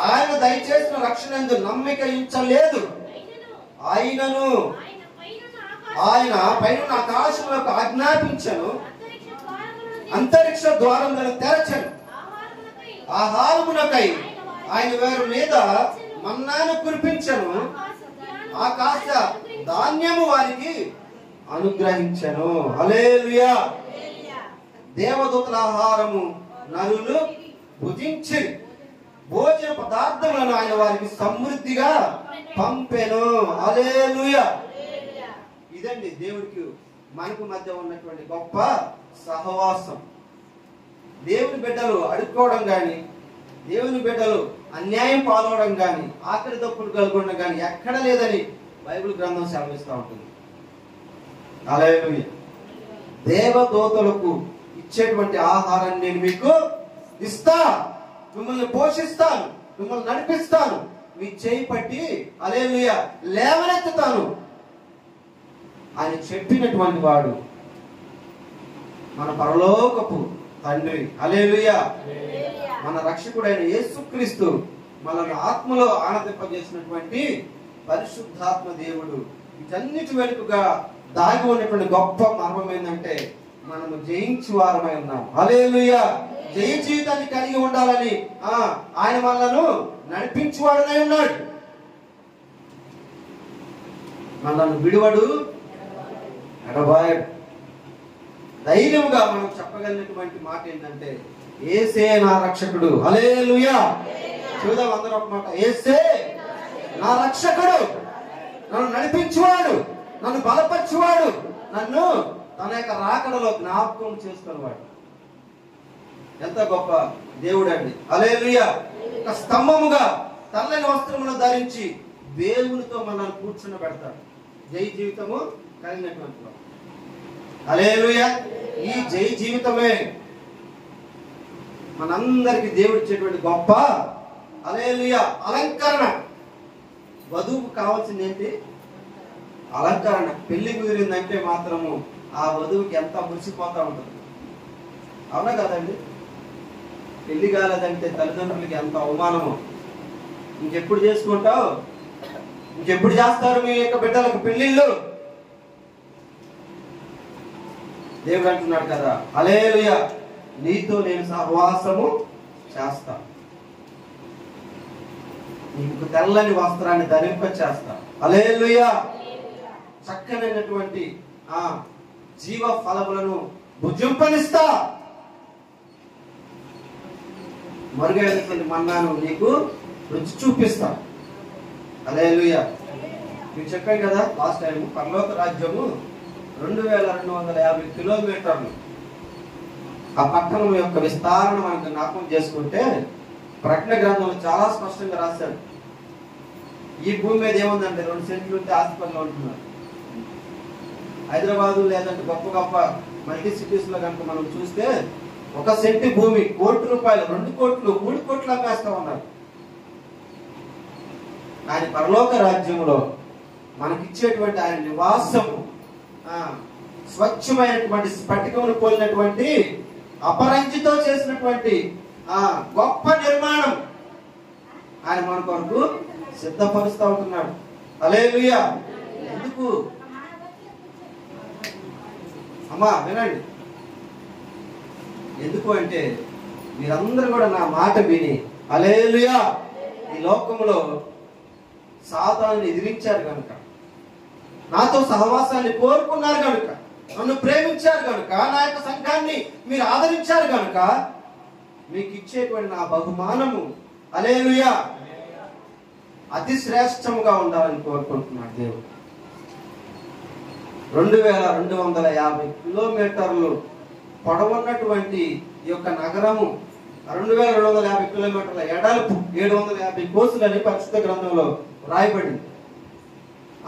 ఆయన దయచేసిన రక్షణ యందు నమ్మిక ఉంచలేదు. ఆయనను ఆయన పైన ఆకాశంలోకి ఆజ్ఞాపించను, అంతరిక్ష ద్వారములను తెరచను. ఆహారమునకై ఆయన వారి మీద మన్నాను కురిపించను, ఆకాశ ధాన్యము వారికి అనుగ్రహించను. హల్లెలూయా. దేవదూతల ఆహారము నరులు భుజించి భోజన పదార్థములను ఆయన వారికి సమృద్ధిగా పంపెను. హల్లెలూయా. ఇదండి దేవుడికి మనకు మధ్య ఉన్నటువంటి గొప్ప సహవాసం. దేవుని బిడ్డలు అడుక్కోవడం గాని, దేవుని బిడ్డలు అన్యాయం పాల్గొనడం గాని, ఆఖరి తప్పులు కలుగొనడం గాని ఎక్కడ లేదని బైబిల్ గ్రంథం సెలవిస్తూ ఉంటుంది. హల్లెలూయా. దేవదూతలకు ఇచ్చేటువంటి ఆహారాన్ని నేను మీకు ఇస్తా, మిమ్మల్ని పోషిస్తాను, మిమ్మల్ని నడిపిస్తాను, మీ చేయి పట్టి హల్లెలూయా లేవనెత్తుతాను ఆయన చెప్పినటువంటి వాడు మన పరలోకపు తండ్రి. హల్లెలూయా. మన రక్షకుడైన యేసుక్రీస్తు మనల్ని ఆత్మలో ఆనందింపజేసినటువంటి పరిశుద్ధాత్మ దేవుడు. వీటన్నిటి వెనుకగా దాగి ఉన్నటువంటి గొప్ప మర్మం ఏంటంటే మనము జయించు వారమై ఉన్నాం. హల్లెలూయా. జయ జీవితాన్ని కలిగి ఉండాలని ఆయన మనలను నడిపించువాడనై ఉన్నాడు. మనల్ని విడువడు, ఎడబాయడు. ధైర్యంగా మనం చెప్పగలిగినటువంటి మాట ఏంటంటే యేసే నా రక్షకుడు. హల్లెలూయా. చూద్దాం అందరూ ఒక మాట. యేసే నా రక్షకుడు, నన్ను నడిపించువాడు, నన్ను బలపరచువాడు, నన్ను తన యొక్క రాకడలో జ్ఞాపకం చేసుకునేవాడు. ఎంత గొప్ప దేవుడు అండి. హల్లెలూయా. ఒక స్తంభముగా తెల్లని వస్త్రమును ధరించి దేవునితో మనల్ని కూర్చుని పెడతాడు. జై జీవితము కలిగినటువంటి వాడు. హల్లెలూయా. ఈ జై జీవితమే మనందరికి దేవుడు ఇచ్చేటువంటి గొప్ప హల్లెలూయా అలంకరణ. వధువుకు కావాల్సింది ఏంటి? అలంకరణ. పెళ్లి కుదిరిందంటే మాత్రము ఆ వధువుకి ఎంత మురిసిపోతా ఉంటుంది. అవునా కదండి? పెళ్లి కాలేదంటే తల్లిదండ్రులకి ఎంత అవమానము. ఇంకెప్పుడు చేసుకుంటావు, ఇంకెప్పుడు చేస్తారు మీ యొక్క బిడ్డలకు పెళ్లిళ్ళు? దేవుడు అంటున్నాడు కదా, హల్లెలూయా, నీతో నేను సహవాసము చేస్తా, నీకు తెల్లని వస్త్రాన్ని ధరింప చేస్తా. హల్లెలూయా. చక్కనైనటువంటి జీవ ఫలములను భుజింపనిస్తా, మరుగైనటువంటి మన్నాను నీకు రుచి చూపిస్తా. హల్లెలూయా. మీకు చెప్పాను కదా లాస్ట్ టైం, పరలోక రాజ్యము 2250 కిలోమీటర్లు. ఆ పట్టణం యొక్క విస్తారణ మనకు జ్ఞాపకం చేసుకుంటే ప్రకటన గ్రంథంలో చాలా స్పష్టంగా రాశాడు. ఈ భూమి మీద ఏముందంటే 2 సెంట్లు ఉంటే హాస్పిటల్లో ఉంటున్నారు. హైదరాబాదు లేదంటే గొప్ప గొప్ప మల్టీ సిటీస్ లో కనుక మనం చూస్తే 1 సెంటు భూమి ₹1,00,00,000, 2 కోట్లు, 3 కోట్లు అమ్మేస్తా ఉన్నారు. ఆయన పరలోక రాజ్యంలో మనకిచ్చేటువంటి ఆయన నివాసము స్వచ్ఛమైనటువంటి స్ఫటికమును పోలినటువంటి అపరంజితో చేసినటువంటి గొప్ప నిర్మాణం ఆయన మన కొరకు సిద్ధపరుస్తూ ఉంటున్నాడు. హల్లెలూయా. ఎందుకు అమ్మా వినండి, ఎందుకు అంటే మీరందరూ కూడా నా మాట విని హల్లెలూయా ఈ లోకంలో సాతానుని ఎదిరించారు కనుక, నాతో సహవాసాన్ని కోరుకున్నారు కనుక, నన్ను ప్రేమించారు కనుక, నా యొక్క సంఘాన్ని మీరు ఆదరించారు కనుక మీకు ఇచ్చేటువంటి నా బహుమానము హల్లెలూయా అతి శ్రేష్టముగా ఉండాలని కోరుకుంటున్నాడు దేవుడు. 2250 కిలోమీటర్లు పొడవున్నటువంటి ఈ యొక్క నగరము, 2250 కిలోమీటర్ల ఎడల్పు, 750 కోసులని పరిశుద్ధ గ్రంథంలో రాయబడింది.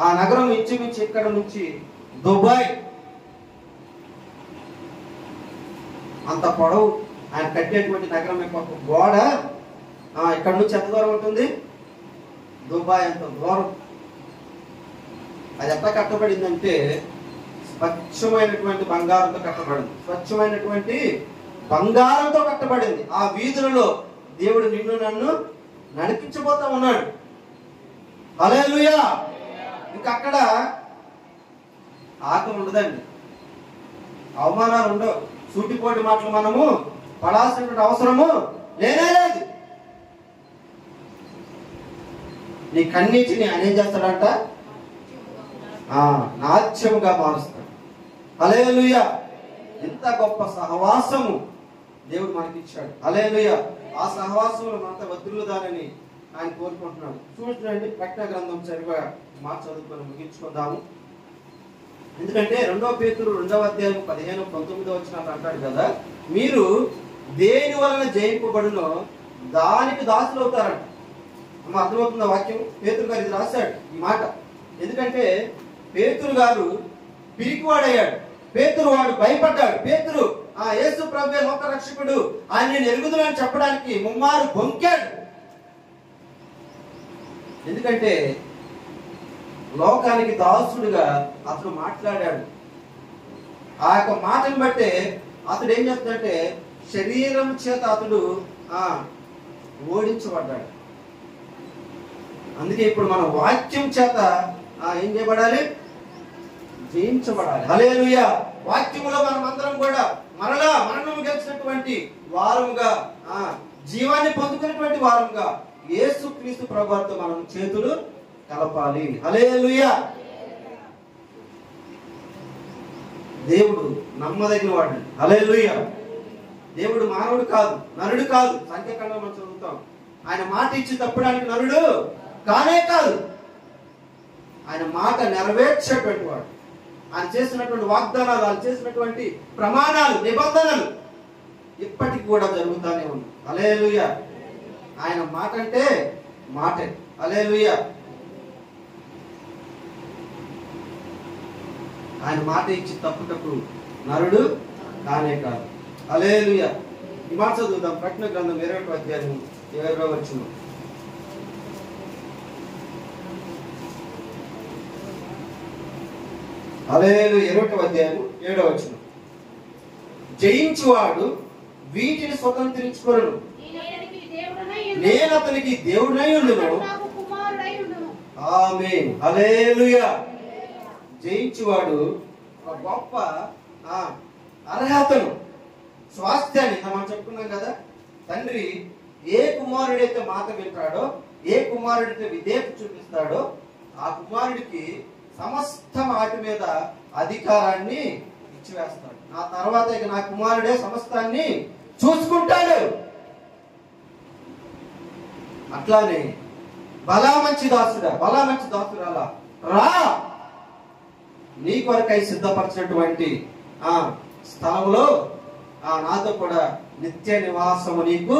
ఆ నగరం ఇంచుమించి ఇక్కడ నుంచి దుబాయ్ అంత పొడవు. ఆయన కట్టేటువంటి నగరం యొక్క గోడ ఇక్కడ నుంచి ఎంత దూరం ఉంటుంది? దుబాయ్ అంత దూరం. అది ఎట్లా కట్టబడిందంటే స్వచ్ఛమైనటువంటి బంగారంతో కట్టబడింది. స్వచ్ఛమైనటువంటి బంగారంతో కట్టబడింది. ఆ వీధులలో దేవుడు నిన్ను నన్ను నడిపించబోతా ఉన్నాడు. హల్లెలూయా. ఇంకా అక్కడ ఆకలి ఉండదండి, అవమానాలు ఉండవు, సూటిపోటి మాటలు మనము పడాల్సినటువంటి అవసరము లేనే లేదు. నీ కన్నీటిని ఆయన ఏం చేస్తాడంట? నాట్యముగా మారుస్తాడు. హల్లెలూయా! ఎంత గొప్ప సహవాసము దేవుడు మనకి ఇచ్చాడు. హల్లెలూయా! ఆ సహవాసంలో మనతో వదిలుదానని ఆయన కోరుకుంటున్నాడు. చూడండి, ప్రకటన గ్రంథం సరిగా మాట చదువుకొని ముగించుకుందాము. ఎందుకంటే 2 పేతురు 2వ అధ్యాయం 15-19 వచనాలు అంటాడు కదా, మీరు దేని వలన జయింపబడునో దానికి దాసులు అవుతారంట. అర్థమవుతున్న వాక్యం పేతురు గారు ఇది రాశాడు ఈ మాట. ఎందుకంటే పేతురు గారు పిరికివాడయ్యాడు, పేతురు వాడు భయపడ్డాడు. పేతురు యేసు ప్రభువే లోక రక్షకుడు, ఆయన నేను ఎరుగుదునని చెప్పడానికి ముమ్మారు బొంకాడు. ఎందుకంటే లోకానికి దాసుడుగా అతను మాట్లాడాడు. ఆ యొక్క మాటను బట్టే అతడు ఏం చేస్తాడంటే శరీరం చేత అతడు ఓడించబడ్డాడు. అందుకే ఇప్పుడు మన వాక్యం చేత ఏం చేయబడాలి? జయించబడాలి. హల్లెలూయా! వాక్యములో మనం అందరం కూడా మరలా మరణము గెలిచినటువంటి వారముగా, జీవాన్ని పొందుకున్నటువంటి వారముగా యేసుక్రీస్తు ప్రభువుతో మనం చేతులు కలపాలి. హల్లెలూయా! దేవుడు నమ్మదగిన వాడు. హల్లెలూయా! దేవుడు మానవుడు కాదు, నరుడు కాదు. సంఖ్యాకాండం మనం చదువుతాం, ఆయన మాట ఇచ్చి తప్పడానికి నరుడు కానే కాదు. ఆయన మాట నెరవేర్చేటువంటి వాడు. ఆయన చేసినటువంటి వాగ్దానాలు, ఆయన చేసినటువంటి ప్రమాణాలు, నిబంధనలు ఇప్పటికి కూడా జరుగుతానే ఉంది. హల్లెలూయా! ఆయన మాట అంటే మాటే. హల్లెలూయా! ఆయన మాట ఇచ్చి తప్పుటకు నరుడు కానే కాదు. హల్లెలూయా! ఈ మాట చదువుదాం. ప్రకటన గ్రంథం 21వ అధ్యాయం 20వ వచనం. హల్లెలూయా! 21వ అధ్యాయం 7వ వచనం. జయించువాడు వీటిని స్వతంత్రించుకొనును, నేను అతనికి దేవుడై ఉండును. ఆమేన్. హల్లెలూయా! జయించువాడు ఒక గొప్ప అర్హతను, స్వాస్థ్యాన్ని మనం చెప్పుకున్నాం కదా. తండ్రి ఏ కుమారుడైతే మాట వింటాడో, ఏ కుమారుడైతే విధేయత చూపిస్తాడో ఆ కుమారుడికి సమస్త వాటి మీద అధికారాన్ని ఇచ్చివేస్తాడు. నా తర్వాత ఇక నా కుమారుడే సమస్తాన్ని చూసుకుంటాడు. అట్లానే బలా మంచి దాసుడా, బలా మంచి దాసురాలా, రా, నీ కొరకై సిద్ధపరిచినటువంటి స్థలంలో నాతో కూడా నిత్య నివాసము నీకు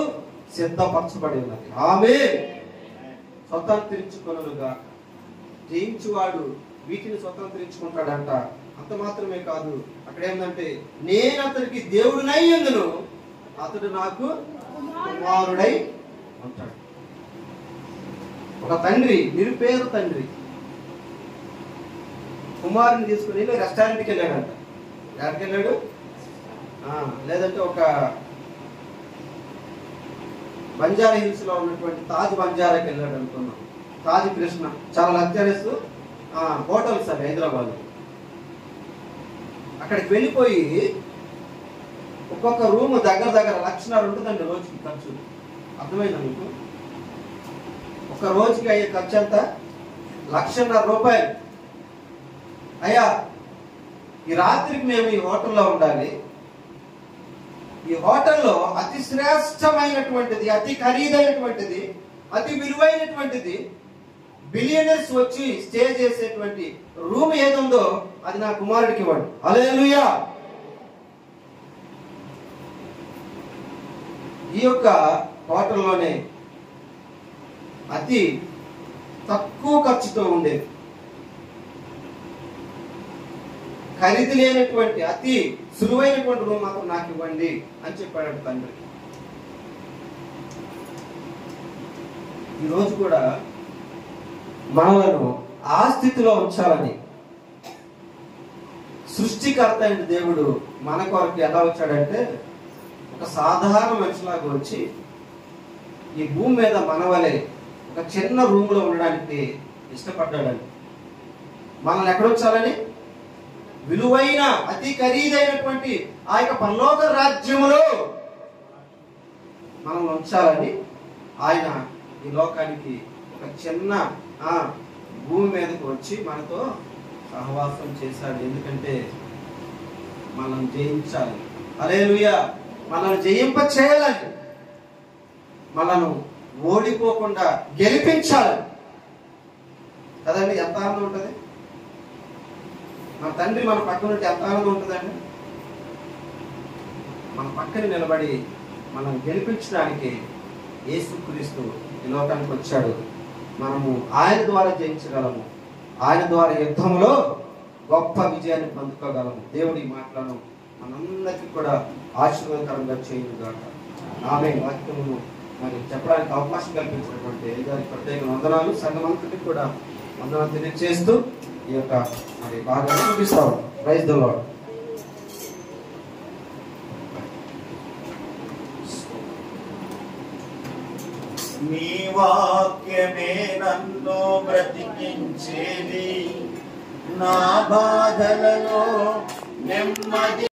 సిద్ధపరచబడి ఉన్నది. ఆమేన్. స్వతంత్రించుకొనుగా. జయించువాడు వీటిని స్వతంత్రించుకుంటాడంట. అంత మాత్రమే కాదు, అక్కడ ఏంటంటే నేను అతనికి దేవుడినై ఉండును, అతడు నాకు కుమారుడై ఉంటాడు. ఒక తండ్రి, నిరుపేద తండ్రి కుమారుని తీసుకుని రెస్టారెంట్కి వెళ్ళాడంట. ఎక్కడికి వెళ్ళాడు? లేదంటే ఒక బంజారా హిల్స్ లో ఉన్నటువంటి తాజ్ బంజారాకి వెళ్ళాడు అనుకున్నాం. తాజ్ కృష్ణ చాలా లగ్జరీస్ హోటల్స్ అవి హైదరాబాద్. అక్కడికి వెళ్ళిపోయి ఒక్కొక్క రూమ్ దగ్గర 1,00,000 ఉంటుందండి రోజుకి ఖర్చు. అర్థమైందా మీకు? ఒక రోజుకి అయ్యే ఖర్చు ఎంత? 1,50,000 రూపాయలు. అయ్యా, ఈ రాత్రికి మేము ఈ హోటల్లో ఉండాలి. ఈ హోటల్లో అతి శ్రేష్టమైనటువంటిది, అతి ఖరీదైనటువంటిది, అతి విలువైనటువంటిది, బిలియనర్స్ వచ్చి స్టే చేసేటువంటి రూమ్ ఏదుందో అది నా కుమారుడికి ఇవ్వండి. హల్లెలూయా! ఈ యొక్క హోటల్లోనే అతి తక్కువ ఖర్చుతో ఉండేది, ఖరీదు లేనటువంటి అతి సులువైనటువంటి రూమ్ మాత్రం నాకు ఇవ్వండి అని చెప్పాడు తండ్రి. ఈరోజు కూడా మనలను ఆ స్థితిలో ఉంచాలని సృష్టికర్త అయిన దేవుడు మన కొరకు ఎలా వచ్చాడంటే ఒక సాధారణ మనిషిలాగా వచ్చి ఈ భూమి మీద మనవలే ఒక చిన్న రూమ్ లో ఉండడానికి ఇష్టపడ్డాడని. మనల్ని ఎక్కడ ఉంచాలని? విలువైన అతి ఖరీదైనటువంటి ఆ యొక్క పరలోక రాజ్యములో మనం ఉంచాలని ఆయన ఈ లోకానికి ఒక చిన్న భూమి మీదకు వచ్చి మనతో సహవాసం చేశాడు. ఎందుకంటే మనం జయించాలి. హల్లెలూయా. మనల్ని జయింప చేయాలని, మనను ఓడిపోకుండా గెలిపించాలి కదండి. ఎంత ఆనందం ఉంటుంది. మన తండ్రి మన పక్కన ఉంటే ఎంత ఆనందం ఉంటుందండి. మన పక్కన నిలబడి మనం గెలిపించడానికి యేసుక్రీస్తు ఈ లోకానికి వచ్చాడు. మనము ఆయన ద్వారా జయించగలము. ఆయన ద్వారా యుద్ధంలో గొప్ప విజయాన్ని పొందుకోగలము. దేవుడి మాటలను మనందరికీ కూడా ఆశీర్వాదకరంగా చేయుగాక. ఆమె వాక్యమును మరి చెప్పడానికి అవకాశం కల్పించినటువంటి గారికి ప్రత్యేక వందనాలు. సంఘమంతటికి కూడా వందనాలు తెలియజేస్తూ ఈ యొక్క మరి భాగాన్ని ముగిస్తాము. Praise the lord. నీ వాక్యమే నన్ను బ్రతికించేది, నా బాధలలో నెమ్మది